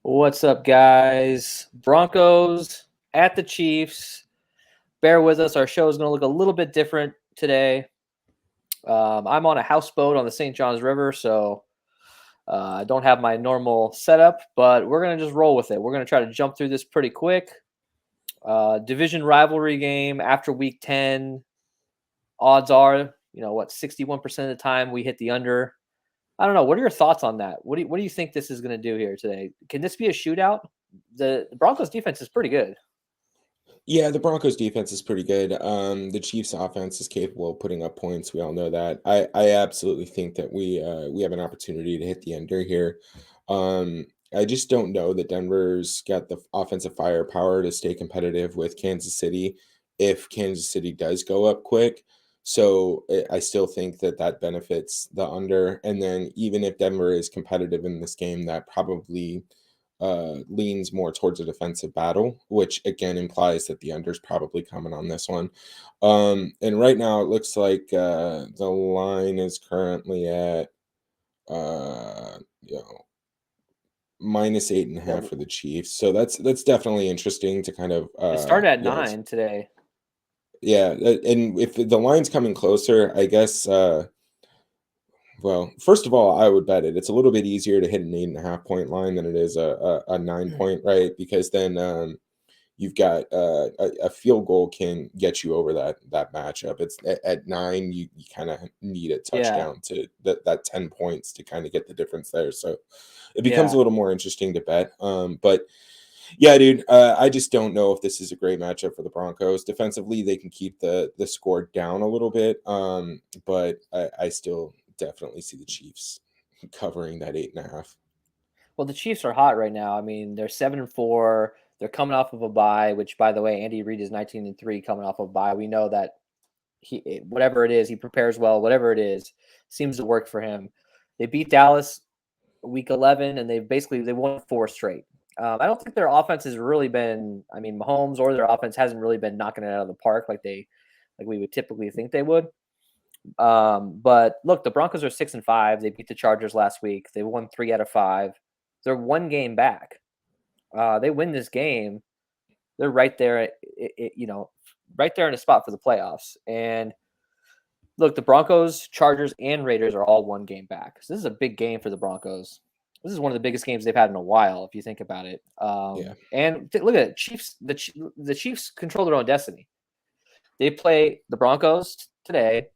What's up, guys? Broncos at the Chiefs. Bear with us. Our show is going to look a little bit different today. I'm on a houseboat on the St. Johns River, so I don't have my normal setup, but we're going to just roll with it. We're going to try to jump through this pretty quick. Division rivalry game after week 10. Odds are, 61% of the time we hit the under. I don't know. What are your thoughts on that? What do you think this is going to do here today? Can this be a shootout? The Broncos defense is pretty good. Yeah, the Broncos defense is pretty good. The Chiefs offense is capable of putting up points. We all know that. I absolutely think that we have an opportunity to hit the under here. I just don't know that Denver's got the offensive firepower to stay competitive with Kansas City if Kansas City does go up quick. So I still think that benefits the under. And then even if Denver is competitive in this game, that probably leans more towards a defensive battle, which again implies that the under's probably coming on this one. And right now it looks like the line is currently at minus 8.5 for the Chiefs. So that's definitely interesting to kind of it started at 9 today. Yeah, and if the line's coming closer, I guess well, first of all, I would bet it. It's a little bit easier to hit an 8.5 point line than it is a 9 point, right? Because then you've got a field goal can get you over that matchup. It's at 9, you kind of need a touchdown to that 10 points to kind of get the difference there. So it becomes a little more interesting to bet. But yeah, dude, I just don't know if this is a great matchup for the Broncos. Defensively, they can keep the score down a little bit, but I still definitely see the Chiefs covering that 8.5. Well, the Chiefs are hot right now. I mean, they're 7-4. They're coming off of a bye, which, by the way, Andy Reid is 19-3 coming off of a bye. We know that whatever it is, he prepares well. Whatever it is, seems to work for him. They beat Dallas week 11, and they won 4 straight. I don't think their offense has really been. I mean, Mahomes or their offense hasn't really been knocking it out of the park like we would typically think they would. But look, the Broncos are 6-5. They beat the Chargers last week. They won 3 out of 5. They're 1 game back. They win this game, they're right there, right there in a spot for the playoffs. And look, the Broncos, Chargers, and Raiders are all 1 game back. So this is a big game for the Broncos. This is one of the biggest games they've had in a while, if you think about it. And look at it, Chiefs. The Chiefs control their own destiny. They play the Broncos today.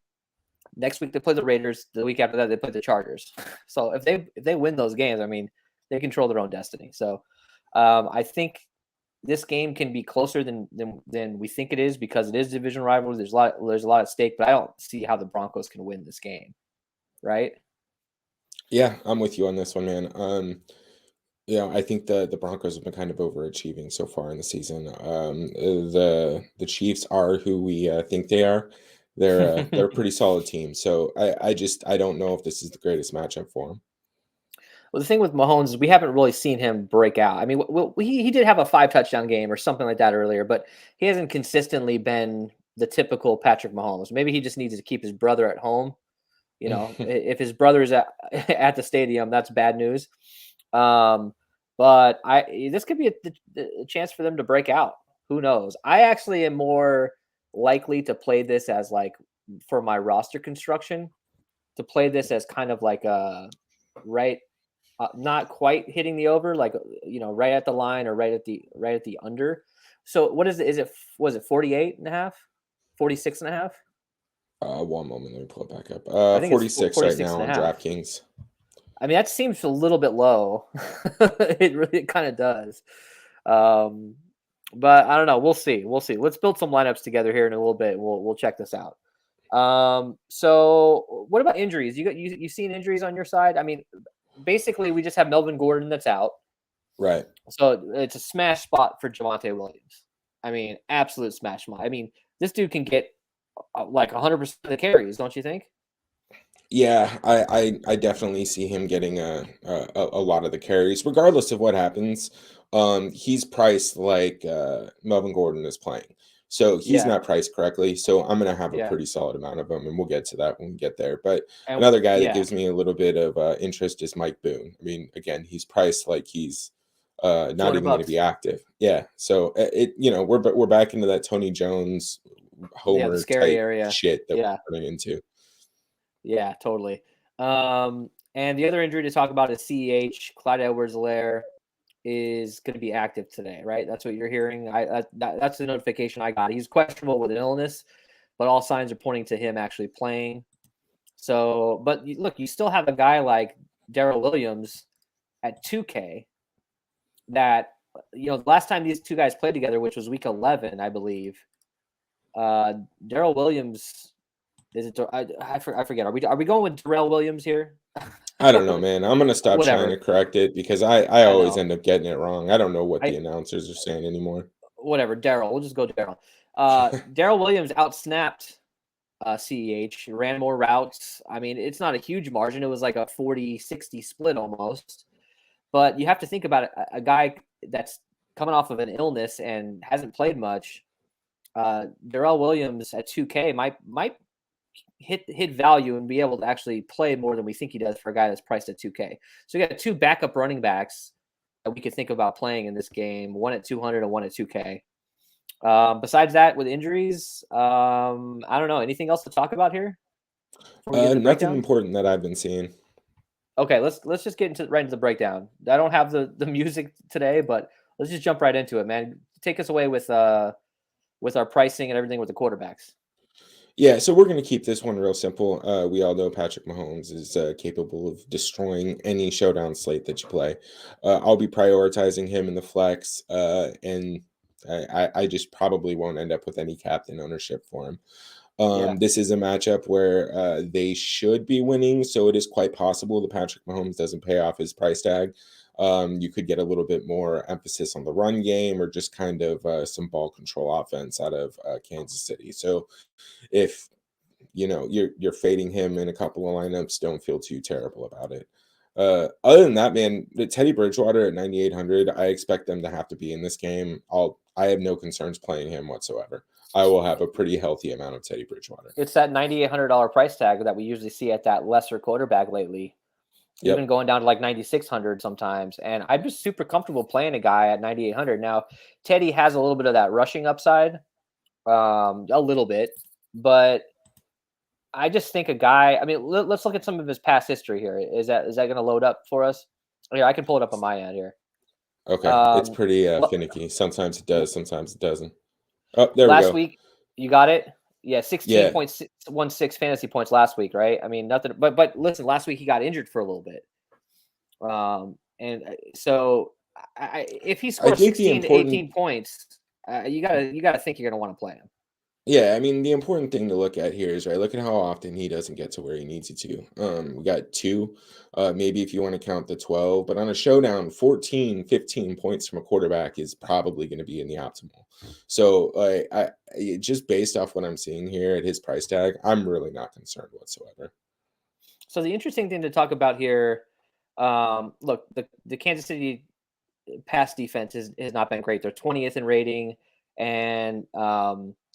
Next week they play the Raiders. The week after that they play the Chargers. So if they win those games, I mean, they control their own destiny. So I think this game can be closer than we think it is because it is division rivalry. There's a lot at stake, but I don't see how the Broncos can win this game, right? Yeah, I'm with you on this one, man. I think the Broncos have been kind of overachieving so far in the season. The Chiefs are who we think they are. They're a pretty solid team. So I don't know if this is the greatest matchup for them. Well, the thing with Mahomes is we haven't really seen him break out. I mean, he did have a 5 touchdown game or something like that earlier, but he hasn't consistently been the typical Patrick Mahomes. Maybe he just needs to keep his brother at home. If his brother is at the stadium, that's bad news. But this could be a chance for them to break out. Who knows? I actually am more likely to play this as for my roster construction, to play this as kind of like a not quite hitting the over, right at the line or right at the under. So what is it? Was it 48.5, 46.5? 1 moment, let me pull it back up. 46 right now on DraftKings. I mean, that seems a little bit low. It kind of does. But I don't know. We'll see. Let's build some lineups together here in a little bit. We'll check this out. So what about injuries? You seen injuries on your side? I mean, basically we just have Melvin Gordon that's out. Right. So it's a smash spot for Javonte Williams. I mean, absolute smash spot. I mean, this dude can get 100% of the carries, don't you think? Yeah, I definitely see him getting a lot of the carries, regardless of what happens. He's priced like Melvin Gordon is playing. So he's not priced correctly. So I'm going to have a pretty solid amount of them, and we'll get to that when we get there. But another guy that gives me a little bit of interest is Mike Boone. I mean, again, he's priced like he's not even going to be active. Yeah. So we're back into that Tony Jones the Homer scary type area. shit that Yeah. we're running into. Yeah, totally. And the other injury to talk about is CEH. Clyde Edwards-Helaire is going to be active today, right? That's what you're hearing. That's the notification I got. He's questionable with an illness, but all signs are pointing to him actually playing. So, but look, you still have a guy like Darrell Williams at 2K that, the last time these two guys played together, which was week 11, I believe, Darrell Williams, is it? I forget. Are we going with Darrell Williams here? I don't know, man. I'm gonna stop trying to Whatever. correct it because I I always know. end up getting it wrong. I don't know what the I announcers are saying anymore. Whatever. Darrell. We'll just go Darrell. Darrell Williams outsnapped CEH, ran more routes. I mean, it's not a huge margin. It was like a 40-60 split almost. But you have to think about it. A guy that's coming off of an illness and hasn't played much. Darrell Williams at 2K might hit value and be able to actually play more than we think he does for a guy that's priced at 2K. So you got two backup running backs that we could think about playing in this game, one at 200 and one at 2K. Besides that, with injuries, I don't know. Anything else to talk about here before we get into the Nothing breakdown? important that I've been seeing. Okay, let's just get right into the breakdown. I don't have the music today, but let's just jump right into it, man. Take us away with our pricing and everything with the quarterbacks. Yeah, so we're going to keep this one real simple. We all know Patrick Mahomes is capable of destroying any showdown slate that you play. I'll be prioritizing him in the flex, and I just probably won't end up with any captain ownership for him. This is a matchup where they should be winning, so it is quite possible that Patrick Mahomes doesn't pay off his price tag. You could get a little bit more emphasis on the run game or just kind of some ball control offense out of Kansas City. So if you're fading him in a couple of lineups, don't feel too terrible about it. Other than that, man, the Teddy Bridgewater at 9,800, I expect them to have to be in this game. I have no concerns playing him whatsoever. I will have a pretty healthy amount of Teddy Bridgewater. It's that $9,800 price tag that we usually see at that lesser quarterback lately. Yep. Even going down to like 9,600 sometimes. And I'm just super comfortable playing a guy at 9,800. Now, Teddy has a little bit of that rushing upside, a little bit, but I just think a guy, I mean, let's look at some of his past history here. Is that going to load up for us? Yeah, I can pull it up on my end here. Okay. It's pretty finicky. Sometimes it does, sometimes it doesn't. Oh, there we go. Last week, you got it? Yeah, 16.16 fantasy points last week, right? I mean, nothing. But listen, last week he got injured for a little bit. And so if he scores 16 to 18 points, you gotta think you're gonna want to play him. Yeah, I mean, the important thing to look at here is, right, look at how often he doesn't get to where he needs it to. We got 2, maybe if you want to count the 12, but on a showdown, 14, 15 points from a quarterback is probably going to be in the optimal. So just based off what I'm seeing here at his price tag, I'm really not concerned whatsoever. So the interesting thing to talk about here, look, the Kansas City pass defense has not been great. They're 20th in rating and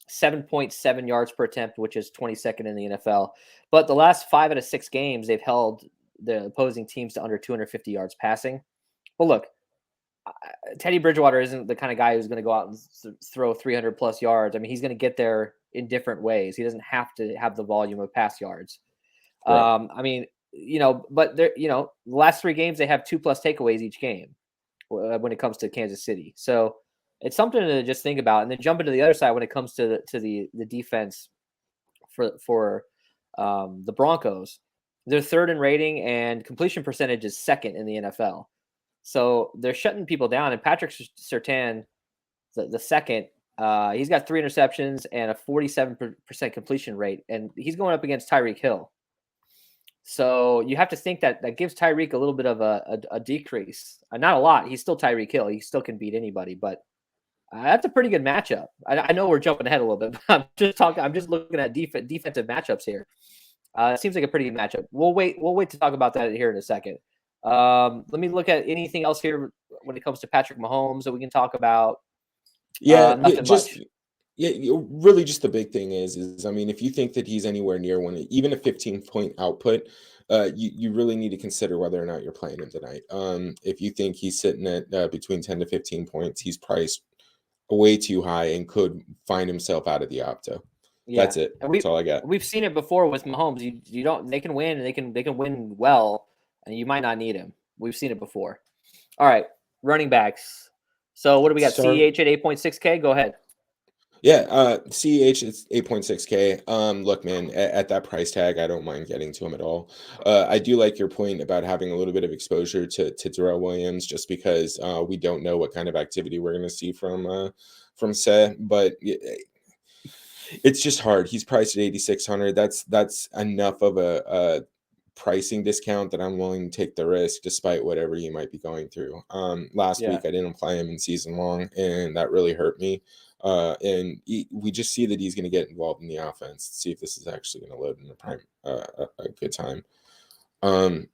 7.7 yards per attempt, which is 22nd in the NFL. But the last 5 out of 6 games, they've held the opposing teams to under 250 yards passing. Well, look, Teddy Bridgewater isn't the kind of guy who's going to go out and throw 300 plus yards. I mean, he's going to get there in different ways. He doesn't have to have the volume of pass yards. Right. I mean, but they're, the last 3 games, they have 2+ takeaways each game when it comes to Kansas City. So it's something to just think about, and then jump into the other side when it comes to the defense for the Broncos. They're 3rd in rating, and completion percentage is 2nd in the NFL. So they're shutting people down. And Patrick Surtain, the second, he's got 3 interceptions and a 47% completion rate, and he's going up against Tyreek Hill. So you have to think that gives Tyreek a little bit of a decrease. Not a lot. He's still Tyreek Hill. He still can beat anybody, but that's a pretty good matchup. I know we're jumping ahead a little bit, but I'm just looking at defensive matchups here. It seems like a pretty good matchup. We'll wait to talk about that here in a second. Let me look at anything else here when it comes to Patrick Mahomes that we can talk about. Yeah, nothing much. Yeah, really, just the big thing is I mean, if you think that he's anywhere near one, even a 15-point output, you really need to consider whether or not you're playing him tonight. If you think he's sitting at between 10 to 15 points, he's priced way too high and could find himself out of the opto. Yeah, That's it. and That's all I got. we've seen it before with Mahomes. You don't they can win and they can win well, and you might not need him. We've seen it before. All right, running backs. So what do we got? Start. CEH at 8.6K. Go ahead. Yeah, CEH is 8.6K. Look, man, at that price tag, I don't mind getting to him at all. I do like your point about having a little bit of exposure to Darrell Williams, just because we don't know what kind of activity we're going to see from Seth. But it's just hard. He's priced at 8,600. That's enough of a pricing discount that I'm willing to take the risk, despite whatever you might be going through. Last Yeah. week I didn't play him in season long, and that really hurt me. We just see that he's going to get involved in the offense. See if this is actually going to load in the prime a good time.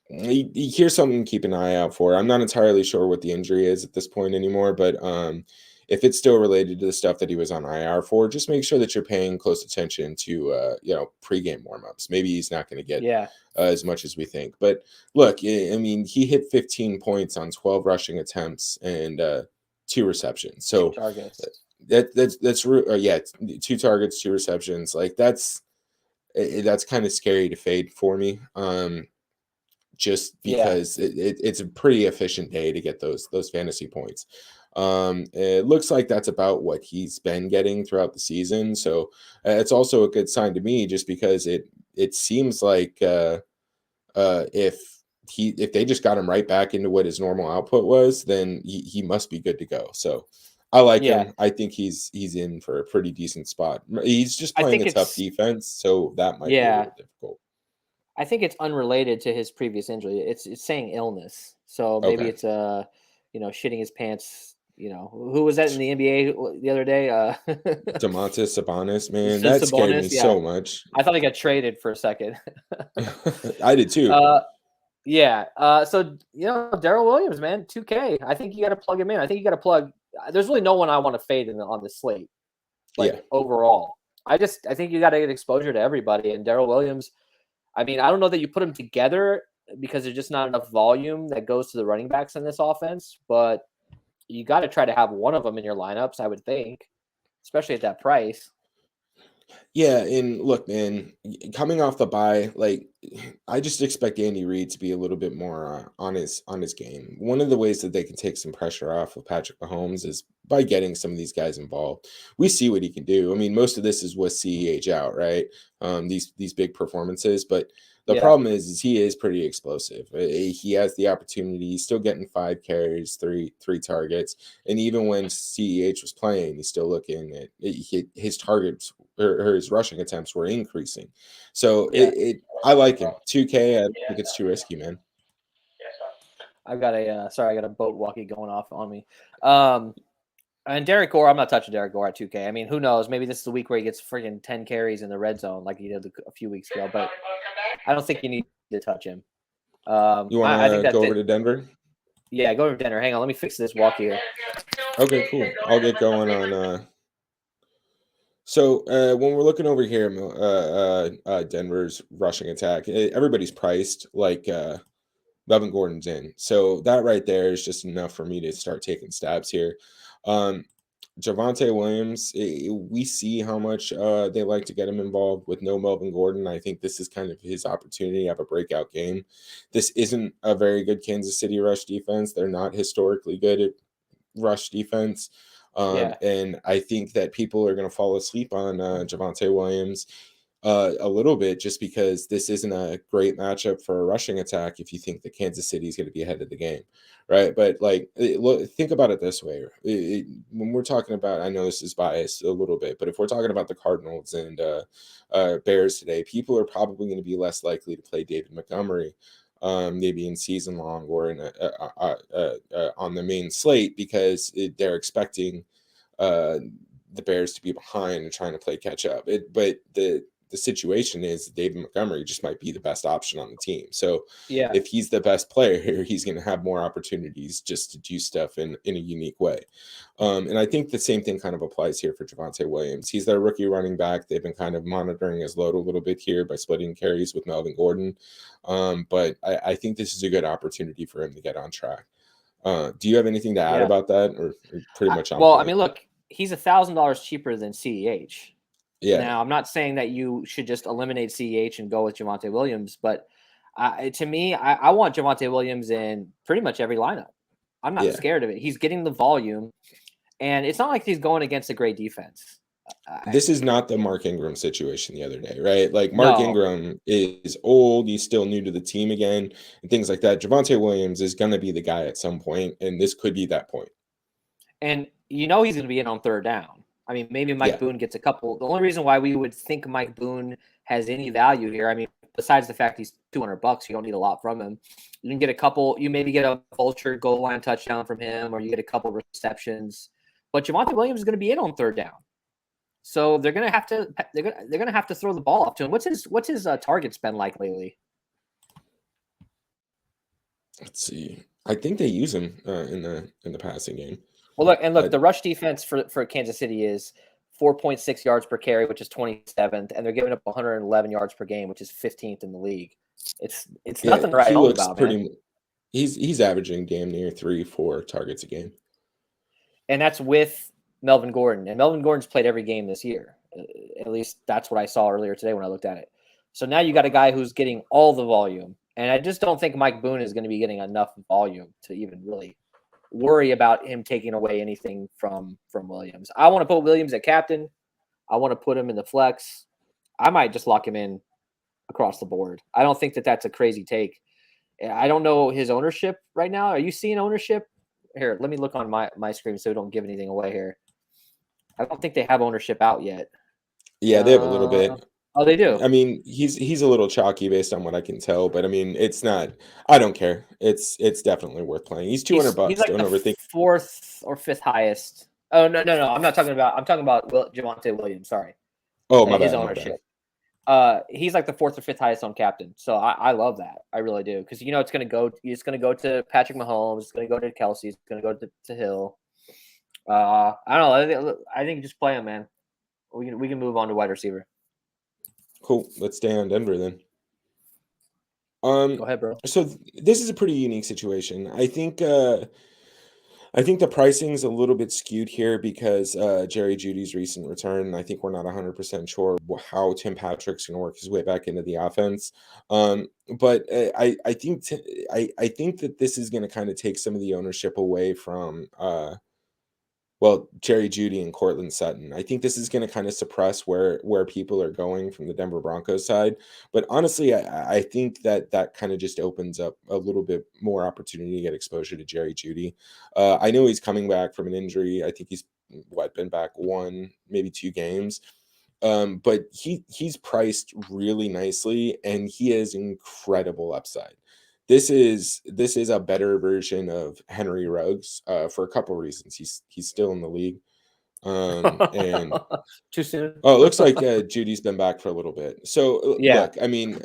Here's something to keep an eye out for. I'm not entirely sure what the injury is at this point anymore, but if it's still related to the stuff that he was on IR for, just make sure that you're paying close attention to pregame warmups. Maybe he's not going to get as much as we think. But look, I mean, he hit 15 points on 12 rushing attempts and 2 receptions. So 2 targets. That's 2 targets, 2 receptions. Like that's kind of scary to fade for me. Just because it's a pretty efficient day to get those fantasy points. It looks like that's about what he's been getting throughout the season. So it's also a good sign to me, just because it seems like if they just got him right back into what his normal output was, then he must be good to go. So I like him. I think he's in for a pretty decent spot. He's just playing a tough defense, so that might be a little difficult. I think it's unrelated to his previous injury. It's saying illness. So maybe it's shitting his pants. Who was that in the NBA the other day? Domantas Sabonis, man, that scared me so much. I thought he got traded for a second. I did too. So Darrell Williams, man, 2K. I think you got to plug him in. I think you got to plug. There's really no one I want to fade on the slate. Overall, I think you got to get exposure to everybody. And Darrell Williams, I mean, I don't know that you put them together because there's just not enough volume that goes to the running backs in this offense, but you got to try to have one of them in your lineups, I would think, especially at that price. Yeah, and look, man, coming off the bye, like I just expect Andy Reid to be a little bit more on his game. One of the ways that they can take some pressure off of Patrick Mahomes is by getting some of these guys involved. We see what he can do. I mean, most of this is with CEH out, right? These big performances, but the problem is he is pretty explosive. He has the opportunity. He's still getting 5 carries, three targets, and even when CEH was playing, he's still looking at his targets or his rushing attempts were increasing. So I like him. 2K, I think it's too risky, man. I got a boat walkie going off on me. And Derek Gore, I'm not touching Derek Gore at 2K. I mean, who knows? Maybe this is the week where he gets freaking 10 carries in the red zone like he did a few weeks ago. But I don't think you need to touch him. You want to go over to Denver? Yeah, go over to Denver. Hang on, let me fix this walkie here. Okay, cool. I'll get going on. So when we're looking over here, Denver's rushing attack, everybody's priced like Melvin Gordon's in. So that right there is just enough for me to start taking stabs here. Javonte Williams, we see how much they like to get him involved with no Melvin Gordon. I think this is kind of his opportunity to have a breakout game. This isn't a very good Kansas City rush defense. They're not historically good at rush defense. And I think that people are going to fall asleep on Javonte Williams a little bit, just because this isn't a great matchup for a rushing attack if you think that Kansas City is going to be ahead of the game, right? But think about it this way. When we're talking about, I know this is biased a little bit, but if we're talking about the Cardinals and Bears today, people are probably going to be less likely to play David Montgomery maybe in season long or in on the main slate, because they're expecting the Bears to be behind and trying to play catch up. But the the situation is David Montgomery just might be the best option on the team. So Yeah. if he's the best player here, he's going to have more opportunities just to do stuff in a unique way. And I think the same thing kind of applies here for Javonte Williams. He's their rookie running back. They've been kind of monitoring his load a little bit here by splitting carries with Melvin Gordon. But I think this is a good opportunity for him to get on track. Do you have anything to add about that, or pretty much on Well, point? I mean, look, he's $1,000 cheaper than CEH. Yeah. Now, I'm not saying that you should just eliminate CEH and go with Javonte Williams, but to me, I want Javonte Williams in pretty much every lineup. I'm not scared of it. He's getting the volume, and it's not like he's going against a great defense. This is not the Mark Ingram situation the other day, right? Like Mark Ingram is old, he's still new to the team again, and things like that. Javonte Williams is going to be the guy at some point, and this could be that point. And he's going to be in on third down. I mean, maybe Mike Boone gets a couple. The only reason why we would think Mike Boone has any value here, I mean, besides the fact he's $200, you don't need a lot from him. You can get a couple. You maybe get a vulture goal line touchdown from him, or you get a couple receptions. But Javonte Williams is going to be in on third down, so they're going to have to throw the ball up to him. What's his targets been like lately? Let's see. I think they use him in the passing game. Well, look, the rush defense for Kansas City is 4.6 yards per carry, which is 27th, and they're giving up 111 yards per game, which is 15th in the league. It's nothing to write home about, man. He's averaging damn near 3-4 targets a game, and that's with Melvin Gordon. And Melvin Gordon's played every game this year. At least that's what I saw earlier today when I looked at it. So now you got a guy who's getting all the volume, and I just don't think Mike Boone is going to be getting enough volume to even really worry about him taking away anything from Williams. I want to put Williams at captain. I want to put him in the flex. I might just lock him in across the board. I don't think that that's a crazy take. I don't know his ownership right now. Are you seeing ownership? Here, let me look on my screen so we don't give anything away here. I don't think they have ownership out yet. Yeah, they have a little bit. Oh, they do. I mean, he's a little chalky based on what I can tell, but I mean, it's not. I don't care. It's definitely worth playing. He's $200. He's like don't overthink. Fourth or fifth highest. Oh no! I'm not talking about. I'm talking about Javonte Williams. Sorry. Oh my bad. His ownership. He's like the fourth or fifth highest on captain. So I love that. I really do, because it's going to go. It's going to go to Patrick Mahomes. It's going to go to Kelsey. It's going to go to Hill. I don't know. I think just play him, man. We can move on to wide receiver. Cool. Let's stay on Denver then. Go ahead, bro. So this is a pretty unique situation. I think the pricing is a little bit skewed here because Jerry Jeudy's recent return. I think we're not 100% sure how Tim Patrick's going to work his way back into the offense. But I think that this is going to kind of take some of the ownership away from Jerry Jeudy and Courtland Sutton. I think this is going to kind of suppress where people are going from the Denver Broncos side. But honestly, I think that kind of just opens up a little bit more opportunity to get exposure to Jerry Jeudy. I know he's coming back from an injury. I think he's been back 1, maybe 2 games. But he's priced really nicely, and he has incredible upside. This is a better version of Henry Ruggs for a couple reasons. He's still in the league, and too soon. Oh, it looks like Judy's been back for a little bit. So look, I mean,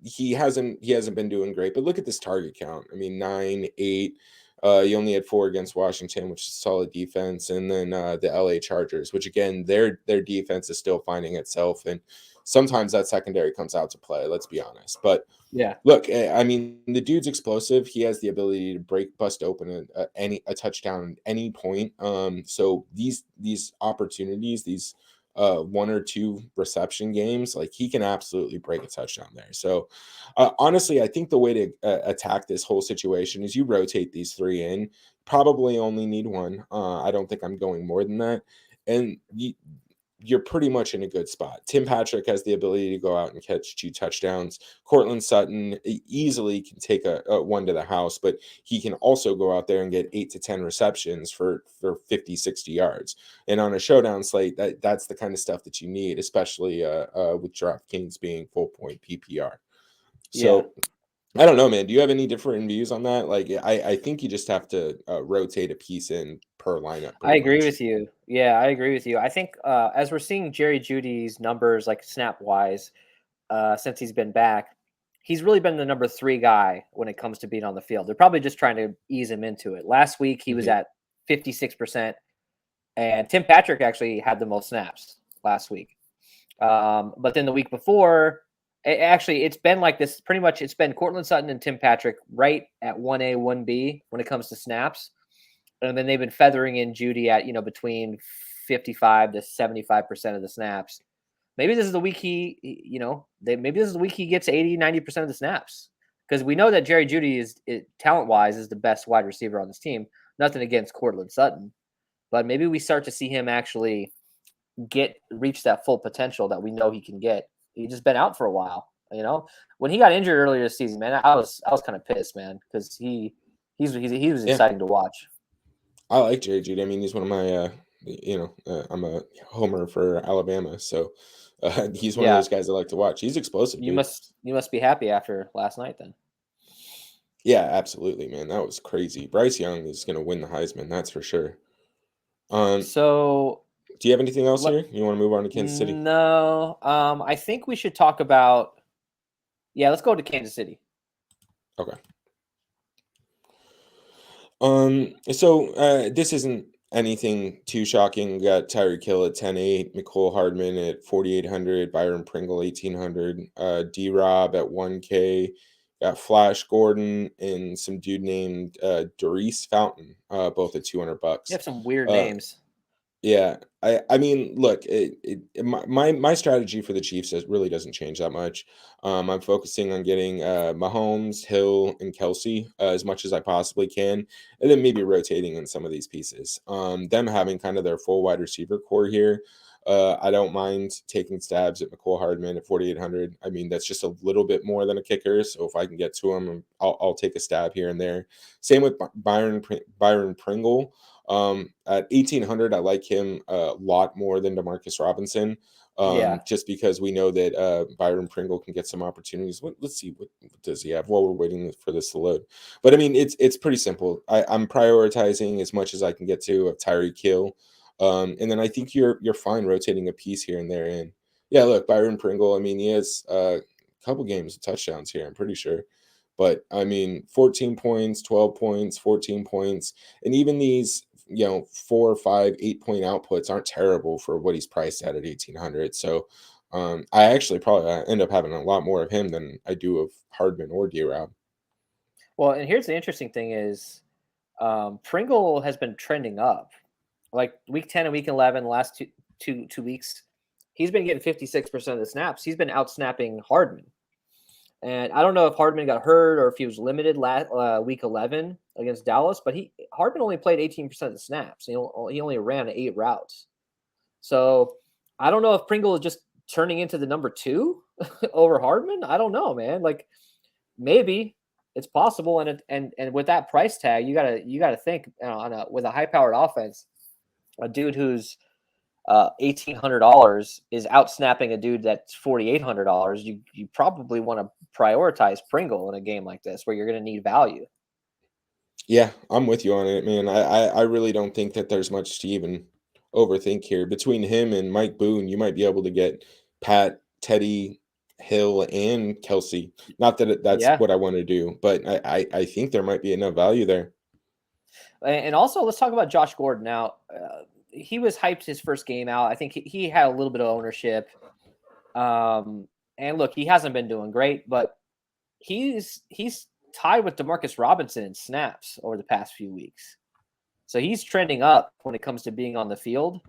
he hasn't been doing great, but look at this target count. I mean, 9, 8. You only had 4 against Washington, which is solid defense, and then the LA Chargers, which again, their defense is still finding itself, and sometimes that secondary comes out to play. Let's be honest, but yeah, look, I mean, the dude's explosive. He has the ability to bust open a touchdown at any point. So these opportunities, these 1 or 2 reception games, like he can absolutely break a touchdown there. So honestly, I think the way to attack this whole situation is you rotate these 3 in. Probably only need 1. I don't think I'm going more than that, and you're pretty much in a good spot. Tim Patrick has the ability to go out and catch 2 touchdowns. Courtland Sutton easily can take a 1 to the house, but he can also go out there and get 8 to 10 receptions for 50, 60 yards. And on a showdown slate, that's the kind of stuff that you need, especially with DraftKings being full point PPR. So I don't know, man. Do you have any different views on that? Like, I think you just have to rotate a piece in per lineup. I Pretty agree much. with you. Yeah, I agree with you. I think as we're seeing Jerry Judy's numbers, like snap wise, since he's been back, he's really been the number 3 guy when it comes to being on the field. They're probably just trying to ease him into it. Last week he was Mhm. at 56%, and Tim Patrick actually had the most snaps last week. But then the week before, it's been like this pretty much. It's been Cortland Sutton and Tim Patrick right at 1A, 1B when it comes to snaps. And then they've been feathering in Judy at, between 55 to 75% of the snaps. Maybe this is the week maybe this is the week he gets 80, 90% of the snaps. Because we know that Jerry Judy is talent-wise is the best wide receiver on this team. Nothing against Cortland Sutton. But maybe we start to see him actually reach that full potential that we know he can get. He's just been out for a while. When he got injured earlier this season, man, I was kind of pissed, man, because he was Yeah, exciting to watch. I like Jerry Judy. I mean, he's one of my, I'm a homer for Alabama, so he's one of Yeah, those guys I like to watch. He's explosive, you dude. must be happy after last night then. Yeah, absolutely, man. That was crazy. Bryce Young is going to win the Heisman, that's for sure. Um, So do you have anything else let here? You want to move on to Kansas City? no, I think we should talk about. Yeah, let's go to Kansas City. Okay. So this isn't anything too shocking. We got Tyreek Hill at 10.8, Mecole Hardman at 4,800, Byron Pringle 1,800, D Rob at 1K, got Flash Gordon and some dude named Doris Fountain, both at You $200. have some weird Uh, names. yeah, I mean, look, my strategy for the Chiefs really doesn't change that much. I'm focusing on getting Mahomes, Hill, and Kelsey as much as I possibly can, and then maybe rotating in some of these pieces. Them having kind of their full wide receiver core here. I don't mind taking stabs at Mecole Hardman at 4,800. I mean, that's just a little bit more than a kicker, so if I can get to him, I'll take a stab here and there. Same with Byron Pringle. At 1,800, I like him a lot more than Demarcus Robinson, Yeah. just because we know that Byron Pringle can get some opportunities. Let's see, what does he have while we're waiting for this to load. But I mean, it's pretty simple. I'm prioritizing as much as I can get to of Tyreek Hill, and then I think you're fine rotating a piece here and there. And yeah, look, Byron Pringle. I mean, he has a couple games of touchdowns here. I'm pretty sure. But I mean, 14 points, 12 points, 14 points, and even these 4 or 5 8 point outputs aren't terrible for what he's priced at 1,800. So I actually probably end up having a lot more of him than I do of Hardman or D-Rob. Well, and here's the interesting thing is, Pringle has been trending up. Like week 10 and week 11, the last two weeks, he's been getting 56% of the snaps. He's been out snapping Hardman. And I don't know if Hardman got hurt or if he was limited week 11 against Dallas, but Hardman only played 18% of the snaps. He only ran 8 routes. So I don't know if Pringle is just turning into the number 2 over Hardman. I don't know, man. Like maybe it's possible, and with that price tag, you gotta think with a high powered offense, a dude who's $1,800 is out snapping a dude that's $4,800. You probably want to prioritize Pringle in a game like this where you're going to need value. Yeah, I'm with you on it, man. I really don't think that there's much to even overthink here. Between him and Mike Boone, you might be able to get Pat, Teddy, Hill, and Kelsey. Not that that's Yeah, what I want to do, but I think there might be enough value there. and also let's talk about Josh Gordon. Now, he was hyped his first game out. I think he had a little bit of ownership. And look, he hasn't been doing great, but he's tied with Demarcus Robinson in snaps over the past few weeks. So he's trending up when it comes to being on the field.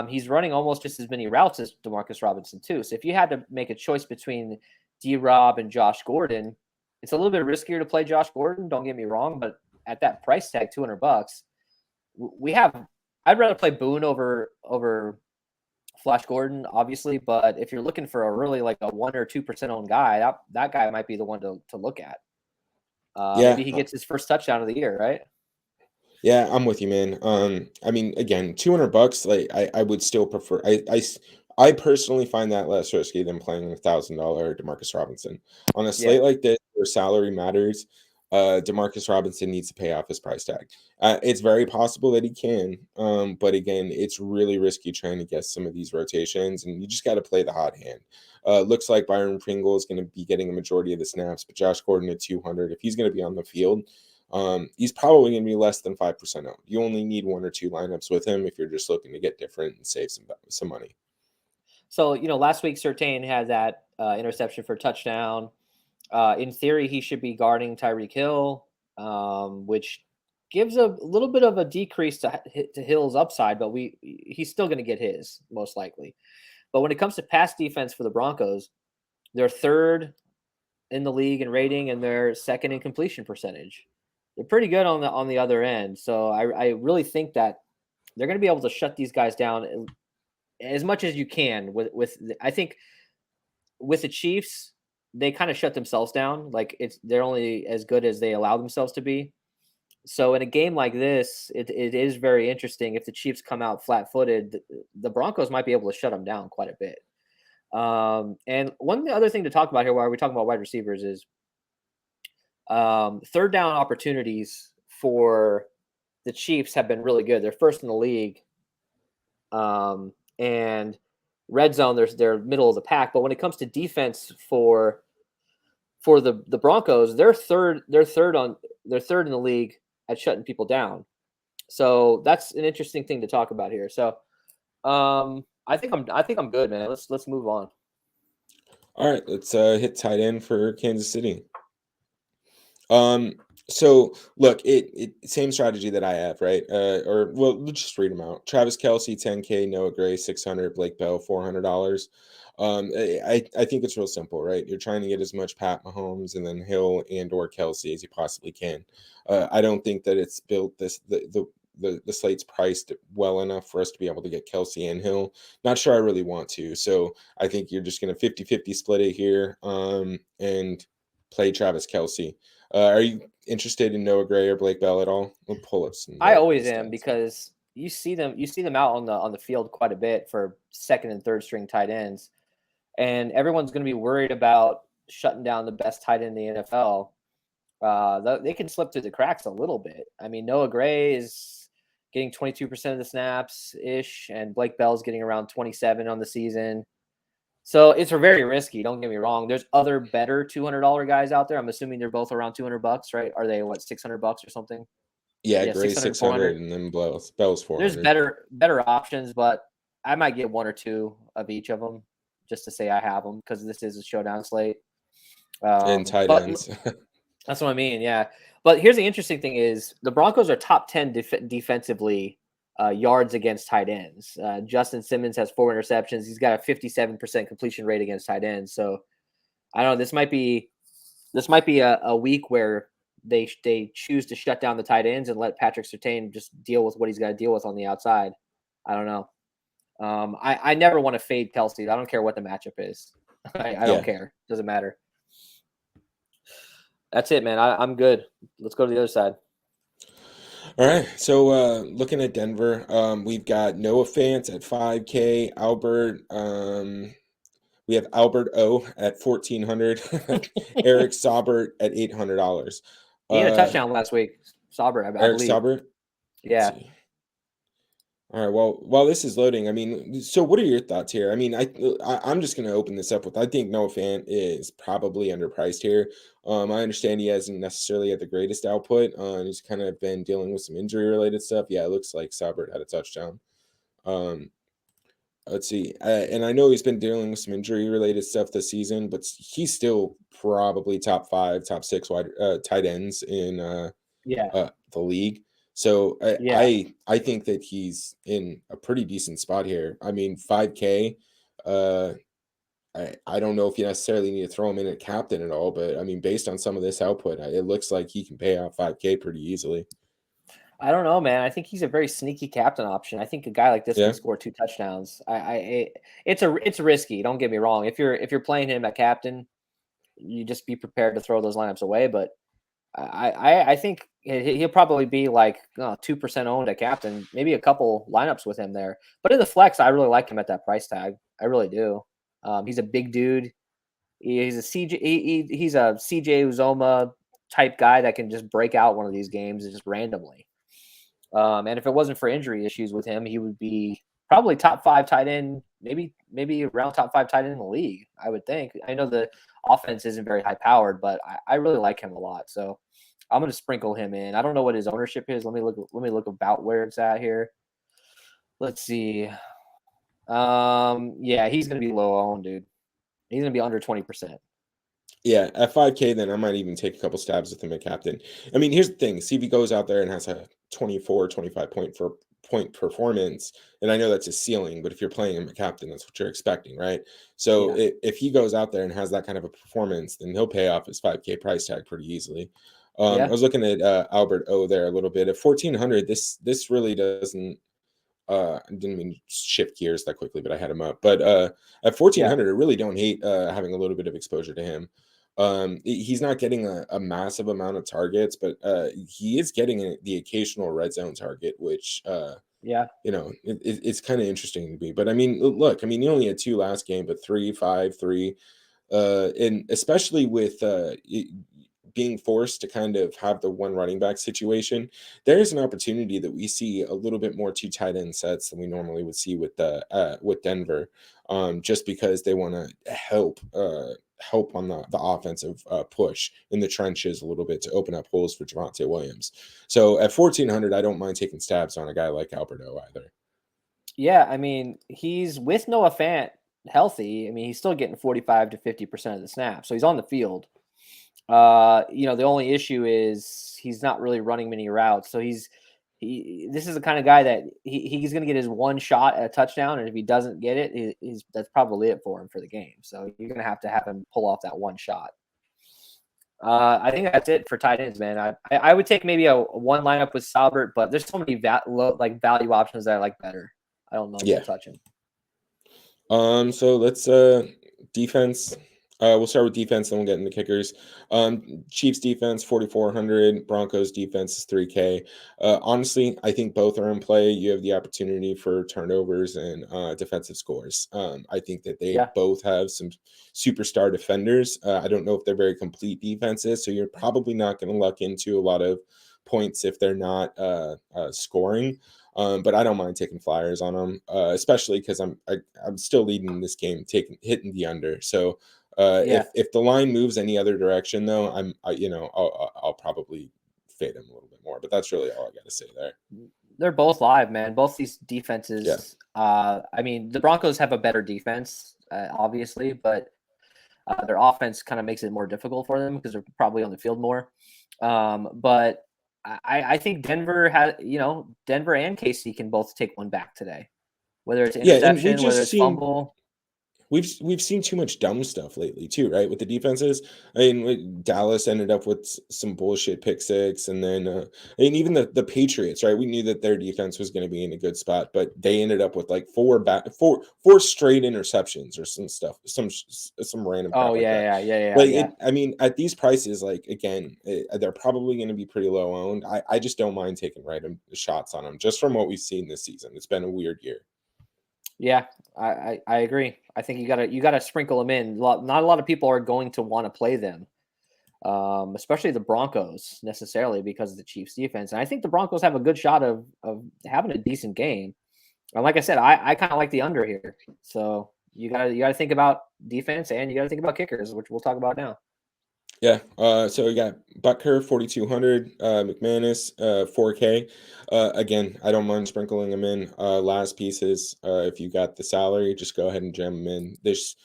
He's running almost just as many routes as Demarcus Robinson too. So if you had to make a choice between D-Rob and Josh Gordon, it's a little bit riskier to play Josh Gordon. Don't get me wrong, but at that price tag, $200, I'd rather play Boone over Flash Gordon, obviously. But if you're looking for a really like a 1 or 2% owned guy, that guy might be the one to look at. Yeah, Maybe he gets his first touchdown of the year, right? yeah, I'm with you, man. I mean, again, $200, like I would still prefer. I personally find that less risky than playing $1,000 Demarcus Robinson on a Yeah. slate like this where salary matters. Demarcus Robinson needs to pay off his price tag. It's very possible that he can, but again, it's really risky trying to guess some of these rotations, and you just got to play the hot hand. Looks like Byron Pringle is going to be getting a majority of the snaps, but Josh Gordon at 200, if he's going to be on the field, he's probably going to be less than 5% owned. You only need 1 or 2 lineups with him if you're just looking to get different and save some money. So, last week Surtain had that interception for a touchdown. In theory, he should be guarding Tyreek Hill, which gives a little bit of a decrease to Hill's upside, but he's still going to get his, most likely. But when it comes to pass defense for the Broncos, they're 3rd in the league in rating, and they're 2nd in completion percentage. They're pretty good on the other end. So I really think that they're going to be able to shut these guys down as much as you can. I think with the Chiefs, they kind of shut themselves down. Like they're only as good as they allow themselves to be. So in a game like this, it is very interesting. If the Chiefs come out flat-footed, the Broncos might be able to shut them down quite a bit. And one other thing to talk about here while we're talking about wide receivers is 3rd down opportunities for the Chiefs have been really good. They're 1st in the league. And red zone, they're middle of the pack. But when it comes to defense for the Broncos, they're third in the league at shutting people down. So that's an interesting thing to talk about here. So I think I'm good, man. Let's move on. All right, let's hit tight end for Kansas City. So look, it same strategy that I have, right? Let's just read them out. Travis Kelce, 10K, Noah Gray, 600, Blake Bell, $400. I think it's real simple, right? You're trying to get as much Pat Mahomes and then Hill and or Kelce as you possibly can. I don't think that it's built the slate's priced well enough for us to be able to get Kelce and Hill. Not sure I really want to. So I think you're just going to 50-50 split it here and play Travis Kelce. Are you interested in Noah Gray or Blake Bell at all? We'll pull up some. I always am, because you see them out on the field quite a bit for 2nd and 3rd string tight ends, and everyone's going to be worried about shutting down the best tight end in the NFL. They can slip through the cracks a little bit. I mean, Noah Gray is getting 22% of the snaps ish, and Blake Bell's getting around 27 on the season. So it's very risky. Don't get me wrong. There's other better $200 guys out there. I'm assuming they're both around $200, right? Are they $600 or something? Yeah, Gray 600 and then Bell's 400. There's better options, but I might get 1 or 2 of each of them just to say I have them, because this is a showdown slate. And tight ends. That's what I mean. Yeah. But here's the interesting thing is the Broncos are top 10 defensively yards against tight ends. Justin Simmons has 4 interceptions. He's got a 57% completion rate against tight ends. So I don't know. This might be a week where they choose to shut down the tight ends and let Patrick Surtain just deal with what he's got to deal with on the outside. I don't know. I never want to fade Kelce. I don't care what the matchup is. I don't care. Doesn't matter. That's it, man. I'm good. Let's go to the other side. All right. So looking at Denver, we've got Noah Fant at 5K, Albert. We have Albert O at 1,400, Eric Saubert at $800. He had a touchdown last week. Saubert, I believe. Eric Saubert? Yeah. All right. Well, while this is loading, I mean, so what are your thoughts here? I mean, I'm just going to open this up with, I think Noah Fant is probably underpriced here. I understand he hasn't necessarily had the greatest output. He's kind of been dealing with some injury-related stuff. Yeah, it looks like Saubert had a touchdown. Let's see. And I know he's been dealing with some injury-related stuff this season, but he's still probably top 5, top 6 tight ends in the league. So I think that he's in a pretty decent spot here. I mean, 5K. I don't know if you necessarily need to throw him in at captain at all, but I mean, based on some of this output, it looks like he can pay out 5K pretty easily. I don't know, man. I think he's a very sneaky captain option. I think a guy like this can score 2 touchdowns. It's risky. Don't get me wrong. If you're playing him at captain, you just be prepared to throw those lineups away. But I think he'll probably be like 2% owned at captain, maybe a couple lineups with him there. But in the flex, I really like him at that price tag. I really do. He's a big dude. He's a CJ Uzoma type guy that can just break out one of these games just randomly. And if it wasn't for injury issues with him, he would be probably top 5 tight end, maybe around top 5 tight end in the league, I would think. I know the offense isn't very high powered, but I really like him a lot. So I'm going to sprinkle him in. I don't know what his ownership is. Let me look about where it's at here. Let's see. Yeah, he's going to be low owned, dude. He's going to be under 20%. Yeah, at 5K, then I might even take a couple stabs with him at captain. I mean, here's the thing. See if he goes out there and has a 24, 25 point performance. And I know that's his ceiling, but if you're playing him at captain, that's what you're expecting, right? So Yeah. if he goes out there and has that kind of a performance, then he'll pay off his 5K price tag pretty easily. I Yeah. was looking at Albert O there a little bit. At 1400, this really doesn't I didn't mean to shift gears that quickly, but I had him up. But at 1400, I really don't hate having a little bit of exposure to him. He's not getting a massive amount of targets, but he is getting the occasional red zone target, which Yeah. it's kind of interesting to me. But I mean, look, I mean, he only had 2 last game, but 3, 5, 3, and especially with being forced to kind of have the one running back situation, there's an opportunity that we see a little bit more 2 tight end sets than we normally would see with Denver, just because they want to help on the offensive push in the trenches a little bit to open up holes for Javonte Williams. So at 1400, I don't mind taking stabs on a guy like Alberto either. Yeah, I mean, he's with Noah Fant healthy. I mean, he's still getting 45 to 50% of the snaps, so he's on the field. The only issue is he's not really running many routes. So this is the kind of guy that he's going to get his one shot at a touchdown, and if he doesn't get it, that's probably it for him for the game. So you're going to have him pull off that one shot. I think that's it for tight ends, man. I would take maybe a one lineup with Salbert, but there's so many value options that I like better. I don't know if Yeah. we'll touch him. So let's defense. We'll start with defense, then we'll get into kickers. Chiefs defense 4,400. Broncos defense is 3K. Honestly, I think both are in play. You have the opportunity for turnovers and defensive scores. I think that they both have some superstar defenders. I don't know if they're very complete defenses, so you're probably not going to luck into a lot of points if they're not scoring. But I don't mind taking flyers on them, especially because I'm still leading this game, hitting the under. So if the line moves any other direction, though, I'll probably fade him a little bit more. But that's really all I got to say there. They're both live, man. Both these defenses. Yeah. I mean, the Broncos have a better defense, obviously, but their offense kind of makes it more difficult for them because they're probably on the field more. But I think Denver and KC can both take one back today, whether it's interception, whether it's fumble. We've seen too much dumb stuff lately too, right? With the defenses. I mean, Dallas ended up with some bullshit pick six, and then even the Patriots, right? We knew that their defense was going to be in a good spot, but they ended up with like four straight interceptions or some stuff, some random. Oh yeah. I mean, at these prices, like again, they're probably going to be pretty low owned. I just don't mind taking random shots on them, just from what we've seen this season. It's been a weird year. Yeah, I agree. I think you gotta sprinkle them in. Not a lot of people are going to want to play them, especially the Broncos necessarily because of the Chiefs defense. And I think the Broncos have a good shot of having a decent game. And like I said, I kind of like the under here. So you gotta think about defense and you gotta think about kickers, which we'll talk about now. Yeah. So we got Butker 4,200, McManus 4K. Again, I don't mind sprinkling them in. Last pieces. If you got the salary, just go ahead and jam them in. This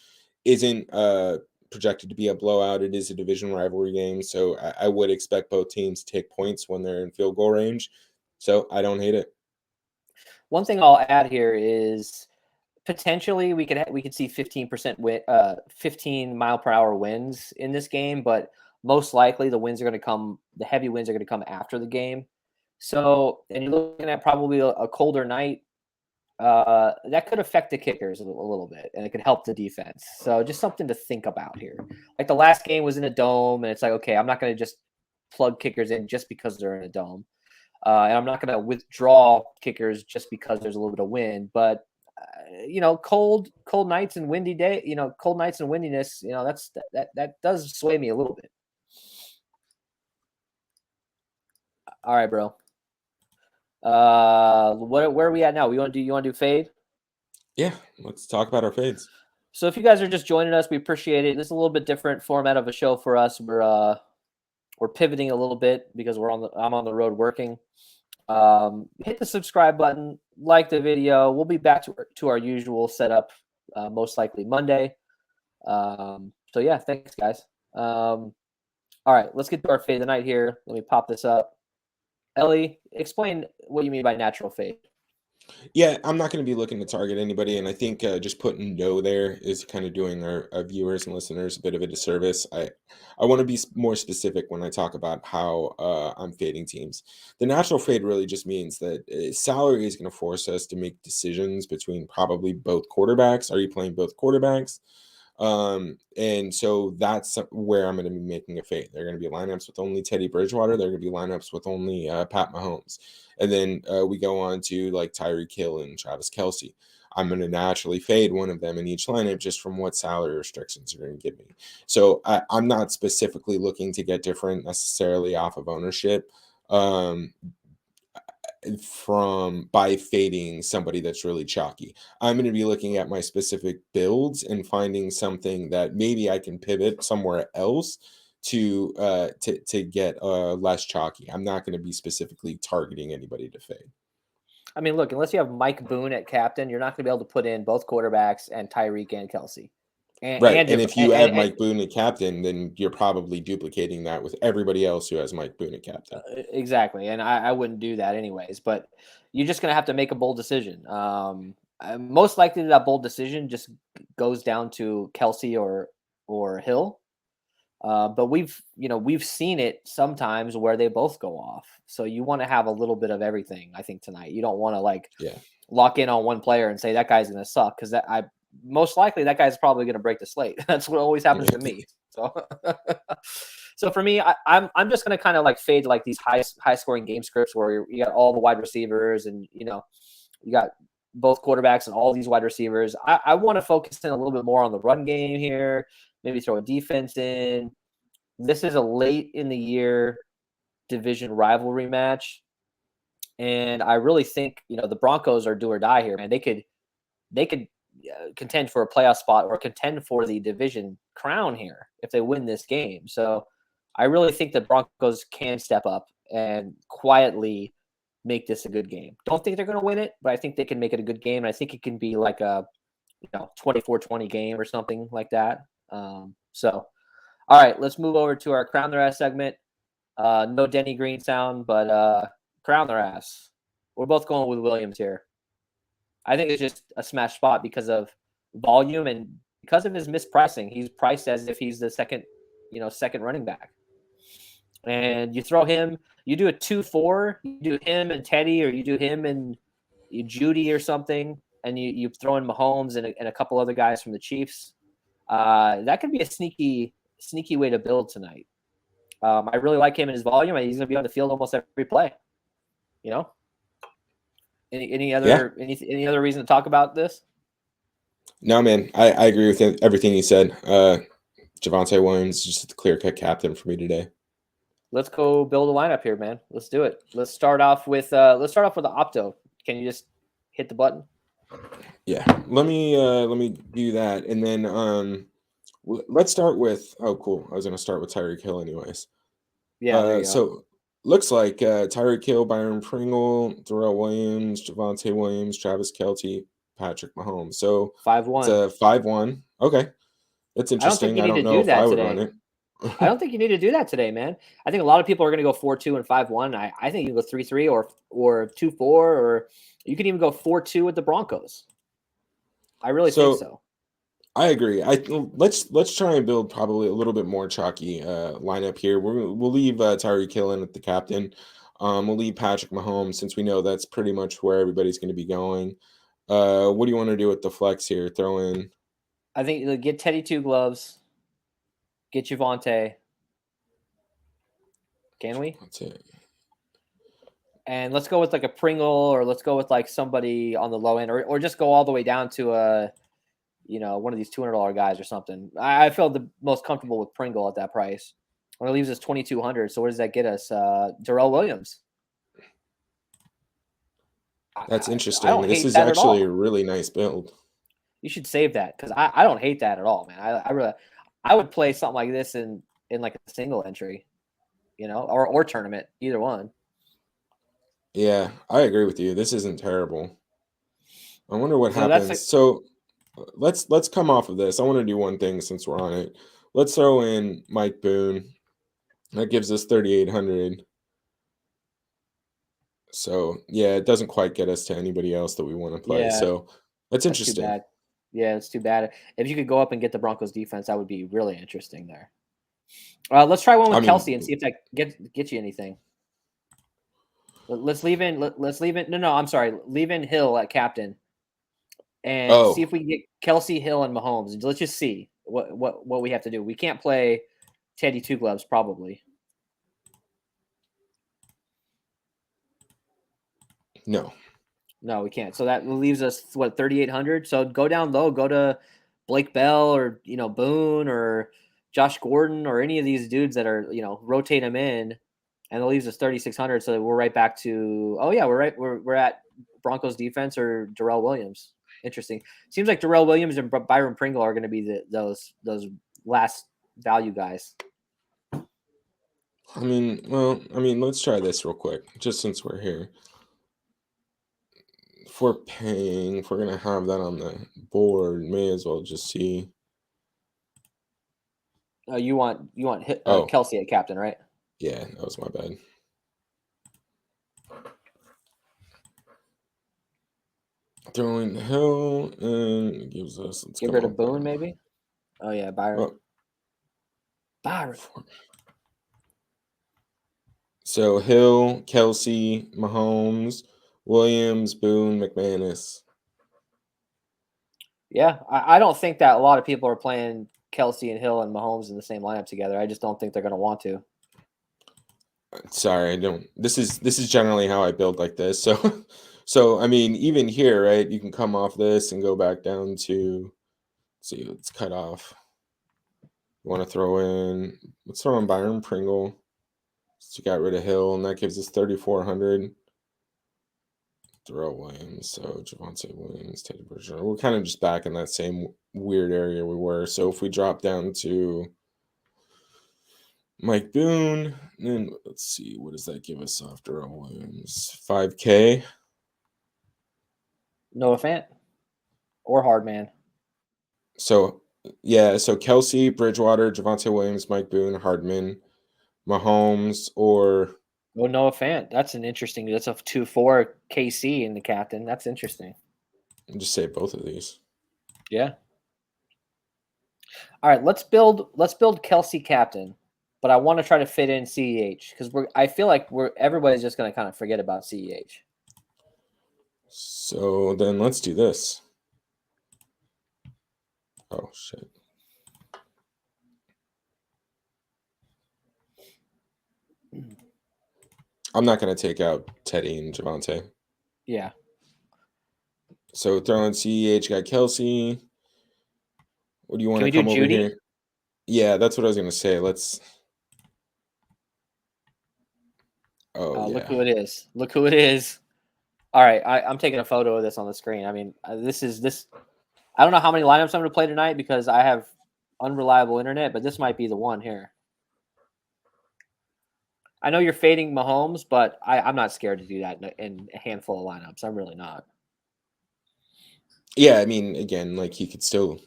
isn't projected to be a blowout. It is a division rivalry game, so I would expect both teams to take points when they're in field goal range. So I don't hate it. One thing I'll add here is potentially we could see 15% 15 mile per hour winds in this game, but most likely the heavy winds are going to come after the game. So, and you're looking at probably a colder night, that could affect the kickers a little bit, and it could help the defense. So just something to think about here. Like the last game was in a dome, and it's like, okay, I'm not going to just plug kickers in just because they're in a dome. And I'm not going to withdraw kickers just because there's a little bit of wind, but cold nights and windy day, cold nights and windiness, that does sway me a little bit. All right, bro. Where are we at now? You want to do fade? Yeah, let's talk about our fades. So if you guys are just joining us, we appreciate it. This is a little bit different format of a show for us. We're pivoting a little bit because I'm on the road working. Hit the subscribe button, like the video. We'll be back to our usual setup, most likely Monday. So yeah, thanks guys. All right, let's get to our fade of the night here. Let me pop this up. Ellie, explain what you mean by natural fade. Yeah, I'm not going to be looking to target anybody, and I think just putting no there is kind of doing our viewers and listeners a bit of a disservice. I want to be more specific when I talk about how I'm fading teams. The natural fade really just means that salary is going to force us to make decisions between probably both quarterbacks. Are you playing both quarterbacks? And so that's where I'm going to be making a fade. There are going to be lineups with only Teddy Bridgewater. There are going to be lineups with only Pat Mahomes. And then we go on to like Tyreek Hill and Travis Kelce. I'm going to naturally fade one of them in each lineup just from what salary restrictions are going to give me. So I'm not specifically looking to get different necessarily off of ownership. By fading somebody that's really chalky. I'm going to be looking at my specific builds and finding something that maybe I can pivot somewhere else to get less chalky. I'm not going to be specifically targeting anybody to fade. I mean, look, unless you have Mike Boone at captain, you're not going to be able to put in both quarterbacks and Tyreek and Kelce. Right. And if you have Mike Boone at captain, then you're probably duplicating that with everybody else who has Mike Boone at captain. Exactly. And I wouldn't do that anyways, but you're just going to have to make a bold decision. Most likely that bold decision just goes down to Kelce or Hill. But we've seen it sometimes where they both go off. So you want to have a little bit of everything, I think, tonight. You don't want to lock in on one player and say that guy's going to suck, because most likely that guy's probably going to break the slate. That's what always happens to me. So, so for me, I'm just going to kind of like fade like these high scoring game scripts where you got all the wide receivers and you got both quarterbacks and all these wide receivers. I want to focus in a little bit more on the run game here. Maybe throw a defense in. This is a late in the year division rivalry match, and I really think the Broncos are do or die here, man. They could contend for a playoff spot or contend for the division crown here if they win this game. So I really think the Broncos can step up and quietly make this a good game. Don't think they're going to win it, but I think they can make it a good game. And I think it can be like a 24-20 game or something like that. So, all right, let's move over to our Crown Their Ass segment. No Denny Green sound, but Crown Their Ass. We're both going with Williams here. I think it's just a smash spot because of volume and because of his mispricing. He's priced as if he's the second running back. And you throw him, you do a 2-4, you do him and Teddy, or you do him and Judy or something, and you throw in Mahomes and a couple other guys from the Chiefs. That could be a sneaky way to build tonight. I really like him and his volume, and he's going to be on the field almost every play. Any other reason to talk about this? No, man, I agree with everything you said. Javonte Williams is just the clear-cut captain for me today. Let's go build a lineup here, man. Let's do it. Let's start off with the Opto. Can you just hit the button? Yeah, let me do that, and then let's start with. Oh, cool. I was going to start with Tyreek Hill, anyways. Yeah. So looks like Tyreek Hill, Byron Pringle, Darrell Williams, Javonte Williams, Travis Kelce, Patrick Mahomes. So 5-1. It's a 5-1 Okay, that's interesting. I don't know if I would run it. I don't think you need to do that today, man. I think a lot of people are going to go 4-2 and 5-1. I think you can go 3-3 or 2-4, or you can even go 4-2 with the Broncos. I really think so. I agree. Let's try and build probably a little bit more chalky lineup here. We'll leave Tyreek Hill in at the captain. We'll leave Patrick Mahomes since we know that's pretty much where everybody's going to be going. What do you want to do with the flex here? Throw in. I think get Teddy 2 gloves. Get Javonte. Can we? That's it. And let's go with like a Pringle, or let's go with like somebody on the low end, or just go all the way down to one of these $200 guys or something. I feel the most comfortable with Pringle at that price. Well, it leaves us 2,200. So what does that get us? Darrell Williams. That's I interesting. don't This hate is that at actually a all. really nice build. You should save that because I don't hate that at all, man. I really I would play something like this in like a single entry, or tournament, either one. Yeah, I agree with you. This isn't terrible. I wonder what So that's happens. So let's come off of this. I want to do one thing since we're on it. Let's throw in Mike Boone. That gives us 3,800. So yeah, it doesn't quite get us to anybody else that we want to play. yeah, So that's that's too interesting. bad. Yeah, it's too bad. If you could go up and get the Broncos defense, that would be really interesting there. Let's try one I with mean, Kelsey and see if that get you anything. Let's leave in. Let's leave in. No, I'm sorry. Leave in Hill at captain and see oh if we can get Kelsey, Hill, and Mahomes. Let's just see what we have to do. We can't play Teddy Two Gloves probably. no, No, we can't. So that leaves us 3,800. So go down low. Go to Blake Bell or Boone or Josh Gordon or any of these dudes that are rotate them in, and it leaves us 3,600. So we're right back to we're at Broncos defense or Darrell Williams. Interesting. Seems like Darrell Williams and Byron Pringle are going to be those last value guys. I mean, let's try this real quick, just since we're here. If we're paying, if we're gonna have that on the board, may as well just see. You want Oh, Kelsey at captain, right? yeah, that was my bad. Throwing Hill and it gives us. Let's Get come rid of up. Boone, maybe. Oh yeah, Byron. Oh, Byron. so Hill, Kelsey, Mahomes, Williams, Boone, McManus. Yeah, I don't think that a lot of people are playing Kelsey and Hill and Mahomes in the same lineup together. I just don't think they're going to want to. Sorry, I don't. This is generally how I build like this. So, so I mean, even here, right? You can come off this and go back down to. Let's see, let's cut off. You want to throw in? Let's throw in Byron Pringle. So you got rid of Hill, and that gives us 3,400. Darrell Williams, so Javonte Williams, Teddy Bridgewater. We're kind of just back in that same weird area we were. So if we drop down to Mike Boone, then let's see, what does that give us off Darrell Williams? 5K. Noah Fant or Hardman. So yeah, so Kelsey, Bridgewater, Javonte Williams, Mike Boone, Hardman, Mahomes, or Noah Fant. That's an interesting. That's a 2-4 KC in the captain. That's interesting. just say both of these. Yeah. All right, let's build Kelsey captain, but I want to try to fit in CEH because I feel like everybody's just going to kind of forget about CEH. So then let's do this. Oh shit. I'm not going to take out Teddy and Javonte. Yeah. So throwing CEH, got Kelsey. What do you want Can to we do come over Judy? here? Yeah, that's what I was going to say. Let's. Oh, Look yeah. who it is. Look who it is. All right, I'm taking a photo of this on the screen. I mean, this. I don't know how many lineups I'm going to play tonight because I have unreliable internet, but this might be the one here. I know you're fading Mahomes, but I'm not scared to do that in a handful of lineups. I'm really not. Yeah, I mean, again, like he still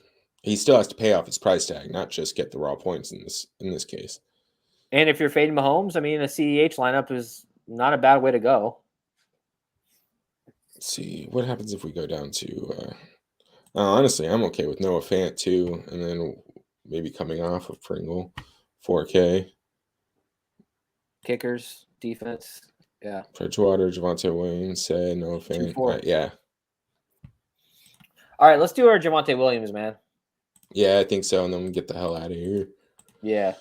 has to pay off his price tag, not just get the raw points in this case. And if you're fading Mahomes, I mean, a CEH lineup is not a bad way to go. Let's see what happens if we go down to. Honestly, I'm okay with Noah Fant too, and then maybe coming off of Pringle, 4K. Kickers, defense, yeah. Bridgewater, Javonte Williams, said Noah Fant. 2-4. Yeah. All right, let's do our Javonte Williams, man. Yeah, I think so, and then we get the hell out of here. Yeah.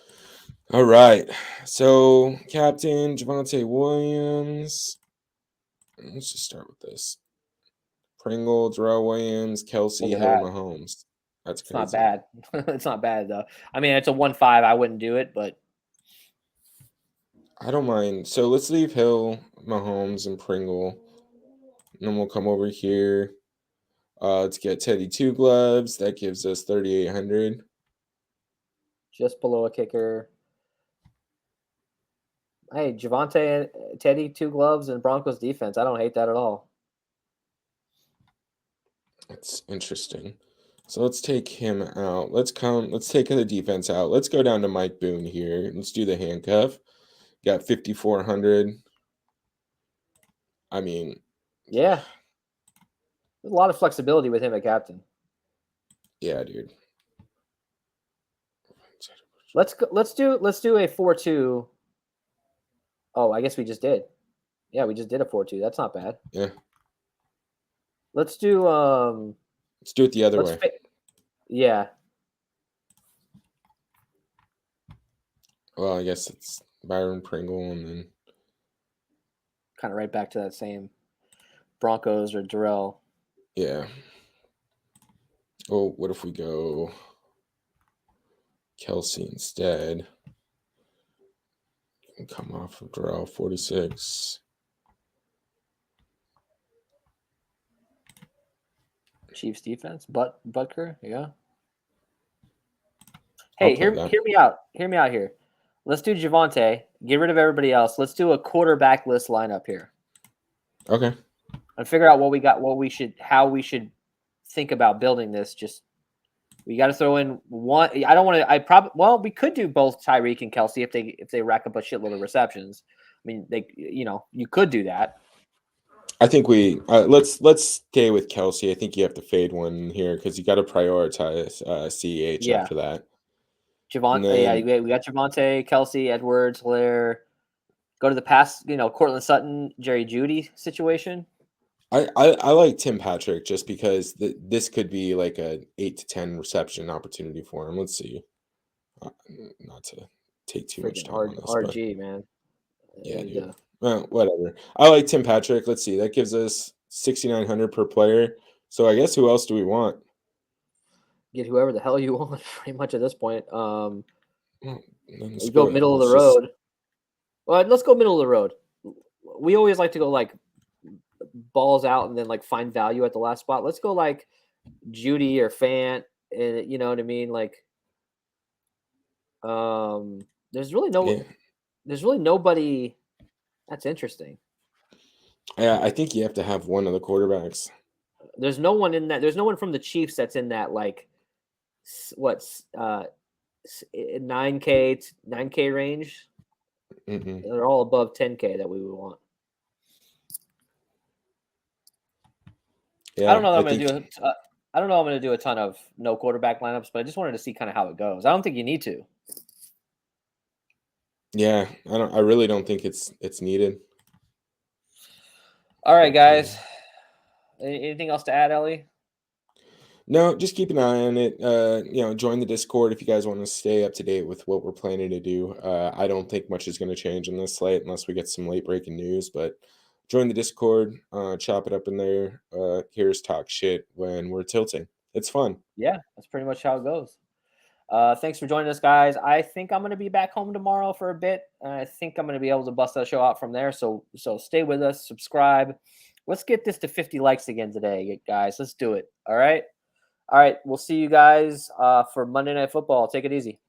All right. So, Captain Javonte Williams. Let's just start with this. Pringle, Darrell Williams, Kelsey, Look at Hill, that. Mahomes. That's It's crazy. not bad. It's not bad, though. I mean, it's a 1-5. I wouldn't do it, but. I don't mind. So let's leave Hill, Mahomes, and Pringle. And then we'll come over here. Let's get Teddy 2 gloves. That gives us 3,800. Just below a kicker. Hey, Javonte, Teddy, 2 gloves, and Broncos defense. I don't hate that at all. That's interesting. So let's take him out. Let's take the defense out. Let's go down to Mike Boone here. Let's do the handcuff. Got 5,400. I mean, yeah. There's a lot of flexibility with him at captain. Yeah, dude. Let's do a 4-2. Oh, I guess we just did. Yeah, we just did a 4-2. That's not bad. Yeah. Let's do let's do it the other way. Yeah. Well, I guess it's Byron Pringle and then kind of right back to that same Broncos or Darrell. Yeah. Oh, what if we go Kelsey instead? And come off of Darrell 46. Chiefs defense, Butker, yeah. Hey, hear me out. Hear me out here. Let's do Javonte. Get rid of everybody else. Let's do a quarterback list lineup here. Okay. And figure out how we should think about building this. Just we got to throw in one. I don't want to. We could do both Tyreek and Kelsey if they rack up a shitload of receptions. I mean, you could do that. I think we let's stay with Kelsey. I think you have to fade one here because you got to prioritize CEH after that. Javonte, we got Javonte, Kelsey, Edwards, Hilaire. Go to the pass, Cortland Sutton, Jerry Jeudy situation. I like Tim Patrick just because this could be like a 8 to 10 reception opportunity for him. Let's see. Not to take too much time on this. RG, man. Yeah, dude. Well, whatever. I like Tim Patrick. Let's see. That gives us 6,900 per player. So I guess who else do we want? Get whoever the hell you want, pretty much at this point. You go middle of the road. Well, let's go middle of the road. We always like to go like balls out and then like find value at the last spot. Let's go like Jeudy or Fant, and you know what I mean. Like, there's really nobody. That's interesting. Yeah, I think you have to have one of the quarterbacks. There's no one in that. There's no one from the Chiefs that's in that like what's 9K range. Mm-hmm. They're all above 10K that we would want. Yeah, I don't know that I don't know I'm going to do a ton of no quarterback lineups, but I just wanted to see kind of how it goes. I don't think you need to. Yeah, I really don't think it's needed. All right, guys. Anything else to add, Ellie? No, just keep an eye on it. Join the Discord if you guys want to stay up to date with what we're planning to do. I don't think much is going to change in this slate unless we get some late breaking news, but join the Discord, chop it up in there. Here's talk shit when we're tilting. It's fun. Yeah, that's pretty much how it goes. Thanks for joining us, guys. I think I'm going to be back home tomorrow for a bit. I think I'm going to be able to bust that show out from there. So stay with us, subscribe. Let's get this to 50 likes again today, guys. Let's do it. All right. We'll see you guys for Monday Night Football. Take it easy.